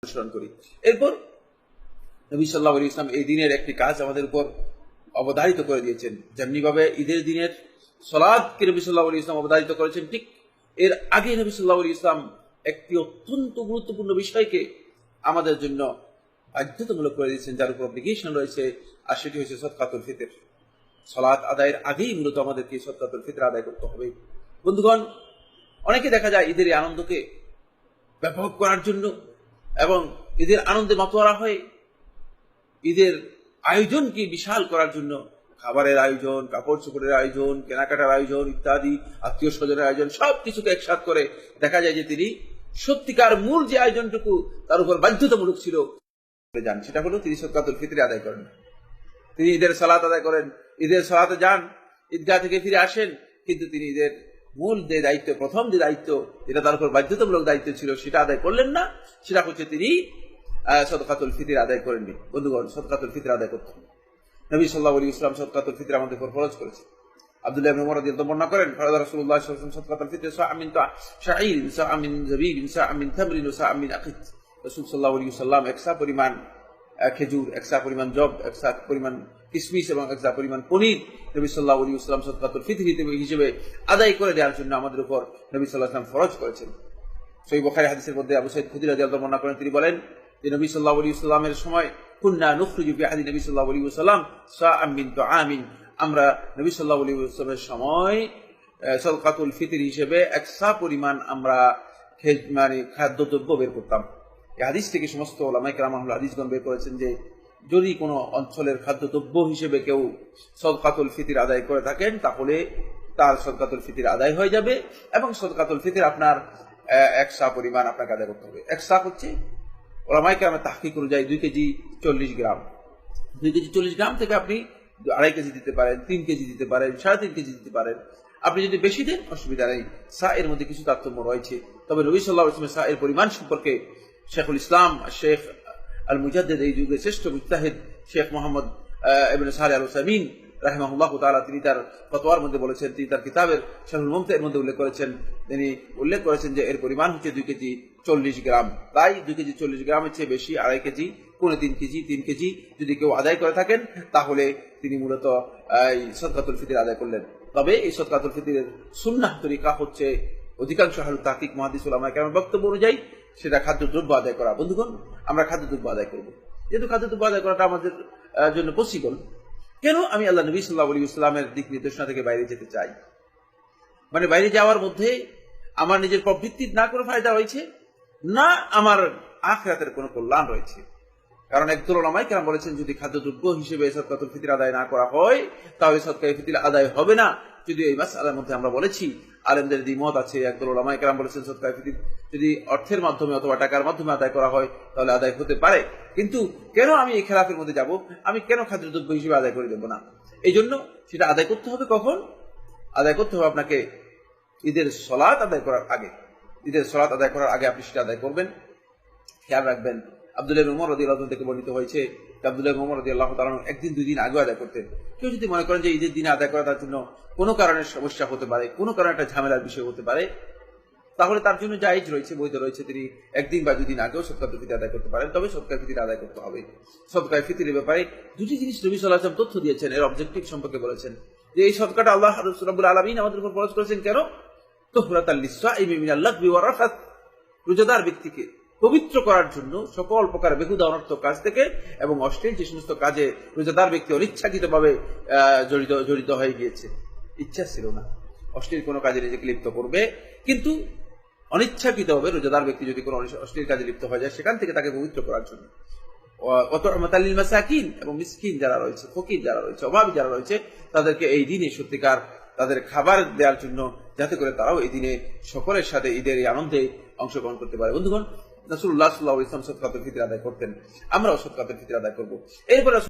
অনুসরণ করি। এরপর নবী সাল্লাল্লাহু আলাইহি ওয়াসাল্লাম এই দিনের একটি কাজ আমাদের উপর অবধারিত করে দিয়েছেন। যেমনি ভাবে ঈদের দিনের সালাতকে নবী সাল্লাল্লাহু আলাইহি ওয়াসাল্লাম অবধারিত করেছেন, ঠিক এর আগে নবী সাল্লাল্লাহু আলাইহি ওয়াসাল্লাম একটি অত্যন্ত গুরুত্বপূর্ণ বিষয়কে আমাদের জন্য বাধ্যতামূলক করে দিয়েছেন, যার উপর অব্লিগেশন রয়েছে, আর সেটি হচ্ছে সদকাতুল ফিতর। সালাত আদায়ের আগেই মূলত আমাদেরকে সদকাতুল ফিতর আদায় করতে হবে। বন্ধুগণ, অনেকে দেখা যায় ঈদের এই আনন্দকে ব্যাপক করার জন্য এবং ঈদের আনন্দে মাতোয়ারা হয়ে ঈদের আয়োজনকে বিশাল করার জন্য খাবারের আয়োজন, কাপড় চোপড়ের আয়োজন, কেনাকাটার আয়োজন ইত্যাদি, আত্মীয় স্বজনের আয়োজন, সবকিছুকে একসাথ করে দেখা যায় যে তিনি সত্যিকার মূল যে আয়োজনটুকু তার উপর বাধ্যতামূলক ছিল যান, সেটা হলো তিনি সদকাতুল ফিতর আদায় করেন। তিনি ঈদের সালাত আদায় করেন, ঈদের সালাতে যান, ঈদগাহ থেকে ফিরে আসেন, কিন্তু তিনি ঈদের মূল যে দায়িত্ব, প্রথম যে দায়িত্ব, যেটা তার উপর বাধ্যতামূলক দায়িত্ব ছিল, সেটা আদায় করলেন না। সেটা হচ্ছে তিনি সদকাতুল ফিতর আদায় করেননি। বন্ধুগণ, সদকাতুল ফিতর আদায় করতে হবে। নবী সাল্লাল্লাহু আলাইহি ওয়াসাল্লাম সদকাতুল ফিতর আমাদের উপর ফরজ করেছেন। আব্দুল্লাহ ইবনে উমর রাদিয়াল্লাহু বর্ণনা করেন, ফরজ রাসূলুল্লাহ সাল্লাল্লাহু আলাইহি ওয়াসাল্লাম সদকাতুল ফিতর সাআ মিন শাঈর, সাআ মিন যাবিব, সাআ মিন তামরিন, সাআ মিন আকিত। রাসূল সাল্লাল্লাহু আলাইহি ওয়াসাল্লাম একসা পরিমাণ খেজুর, একসা পরিমাণ জব, একসা পরিমাণ কিশমিশ এবং একসা পরিমাণ পনির নবী সাল্লাল্লাহু আলাইহি ওয়াসাল্লাম সদকাতুল ফিতর হিসেবে আদায় করে দেওয়ার জন্য আমাদের উপর নবী সাল্লাল্লাহু আলাইহি ওয়াসাল্লাম ফরজ করেছেন। সহিহ বুখারী হাদিসের মধ্যে আবু সাঈদ খুদরি রাদিয়াল্লাহু বর্ণনা করেন, তিনি বলেন যে নবী সাল্লাল্লাহু আলাইহি ওয়াসাল্লামের সময় কুননা নুখরিজু ফি আহদি নবী সাল্লাল্লাহু আলাইহি ওয়াসাল্লাম সাআম মিন তুআমিন, আমরা নবী সাল্লাল্লাহু আলাইহি ওয়াসাল্লামের সময় সদকাতুল ফিতর হিসেবে একসা পরিমাণ আমরা খাদ্যদ্রব্য বের করতাম। এই হাদিস থেকে সমস্ত উলামায়ে কেরাম আহলে হাদিসগণ বের করেছেন যে যদি কোনো অঞ্চলের খাদ্যদ্রব্য হিসেবে কেউ সদকাতুল ফিতর আদায় করে থাকেন, তাহলে তার সদকাতুল ফিতর আদায় হয়ে যাবে এবং সদকাতুল ফিতর আপনার একসা পরিমাণ আপনাকে আদায় করতে হবে। একসা হচ্ছে ওলামায়ে কেরামের তাহকিক অনুযায়ী 2 কেজি 40 গ্রাম। 2 কেজি 40 গ্রাম থেকে আপনি 2.5 কেজি দিতে পারেন, 3 কেজি দিতে পারেন, 3.5 কেজি দিতে পারেন। আপনি যদি বেশি দেন অসুবিধা নেই। সা এর মধ্যে কিছু তারতম্য রয়েছে, তবে নবী সাল্লাল্লাহু আলাইহি ওয়াসাল্লাম সা এর পরিমাণ সম্পর্কে শেখুল ইসলাম শেখ আল মুজাদ্দিদ, এই যুগের শ্রেষ্ঠ মুজতাহিদ শেখ মোহাম্মদ ইবনে সালেহ আল উসাইমিন রাহিমাহুল্লাহ তাআলা, তিনি তার ফতোয়ার মধ্যে বলেছেন, তিনি তার কিতাবের শারহুল মুমতা এর মধ্যে উল্লেখ করেছেন যে এর পরিমাণ হচ্ছে 2 কেজি 40 গ্রাম। তাই 2 কেজি 40 গ্রামের চেয়ে বেশি 2.5 কেজি, 3 কেজি, 3 কেজি যদি কেউ আদায় করে থাকেন, তাহলে তিনি মূলত এই সদকাতুল ফিতর আদায় করলেন। তবে এই সদকাতুল ফিতরের সুন্নাহ তরিকা হচ্ছে অধিকাংশ আহলে তাহকিক মুহাদ্দিস উলামায়ে কেরামের বক্তব্য অনুযায়ী সেটা খাদ্যদ্রব্য আদায় করা। বন্ধুগণ, আমরা খাদ্যদ্রব্য আদায় করব। যেহেতু খাদ্যদ্রব্য আদায় করাটা আমাদের জন্য পসিবল, কেন আমি আল্লাহ নবী সাল্লাল্লাহু আলাইহি ওয়াসাল্লামের দিক নির্দেশনা থেকে বাইরে যেতে চাই? মানে বাইরে যাওয়ার মধ্যে আমার নিজের প্রবৃত্তির না কোনো ফায়দা রয়েছে, না আমার আখিরাতের কোনো কল্যাণ রয়েছে। কারণ একদল উলামায়ে কেরাম বলেছেন, যদি খাদ্যদ্রব্য হিসেবে সদকাতুল ফিতর আদায় না করা হয়, তাহলে সদকায়ে ফিতর আদায় হবে না। যদি এই মাসআলার মধ্যে আমরা বলেছি, আলেমদের দ্বিমত আছে। একদল উলামায়ে কেরাম বলেছেন সদকায়ে ফিতর যদি অর্থের মাধ্যমে অথবা টাকার মাধ্যমে আদায় করা হয়, তাহলে আদায় হতে পারে। কিন্তু কেন আমি এই খেলাফের মধ্যে যাব? আমি কেন খাদ্যদ্রব্য হিসেবে আদায় করে দেব না? এই জন্য সেটা আদায় করতে হবে কখন? আদায় করতে হবে আপনাকে ঈদের সালাত আদায় করার আগে। ঈদের সালাত আদায় করার আগে আপনি সেটা আদায় করবেন। খেয়াল রাখবেন, আব্দুল্লাহ ইবনে উমর রাদিয়াল্লাহু আনহু থেকে বর্ণিত হয়েছে, আব্দুল্লাহ ইবনে উমর রাদিয়াল্লাহু তাআলা একদিন 2 দিন আগে আদায় করতেন। কেউ যদি মনে করেন যে ঈদের দিনে আদায় করা তার জন্য কোনো কারণে সমস্যা হতে পারে, কোনো কারণে একটা ঝামেলার বিষয় হতে পারে, তাহলে তার জন্য জায়েজ রয়েছে, বৈধ রয়েছে, তিনি 1 দিন বা 2 দিন আগেও সদকাতুল ফিতর আদায় করতে পারেন। তবে সদকায়ে ফিতর আদায় করতে হবে। সদকায়ে ফিতরের ব্যাপারে 2টি জিনিস নবী সাল্লাল্লাহু আলাইহি ওয়াসাল্লাম তথ্য দিয়েছেন, এর অবজেক্টিভ সম্পর্কে বলেছেন যে এই সদকাটা আল্লাহ রাব্বুল আলামিন আমাদের উপর ফরজ করেছেন। কেন? তুহরাতাল লিসসাইমি মিনাল লাগবি ওয়া রাফাত, রোজাদার ব্যক্তিকে পবিত্র করার জন্য সকল প্রকার বেহুদা অনর্থক কাজ থেকে এবং অশ্লীল যে সমস্ত কাজে রোজাদার ব্যক্তি অনিচ্ছাকৃতভাবে জড়িত হয়ে গিয়েছে, ইচ্ছা ছিল না অশ্লীল কোনো কাজে নিজেকে লিপ্ত করবে, কিন্তু অনিচ্ছাকৃতভাবে রোজাদার ব্যক্তি যদি কোনো অশ্লীল কাজে লিপ্ত হয়ে যায়, সেখান থেকে তাকে পবিত্র করার জন্য ওয়াতা'মাতাল মাসাকিন, এবং মিসকিন যারা রয়েছে, ফকির যারা রয়েছে, অভাবী যারা রয়েছে, তাদেরকে এই দিনে সত্যিকার তাদের খাবার দেওয়ার জন্য, যাতে করে তারাও এই দিনে সকলের সাথে ঈদের এই আনন্দে অংশগ্রহণ করতে পারে। বন্ধুগণ, রাসূলুল্লাহ সাল্লাল্লাহু আলাইহি ওয়াসাল্লাম সদকাতুল ফিতর আদায় করতেন, আমরাও সদকাতুল ফিতর আদায় করব। এরপর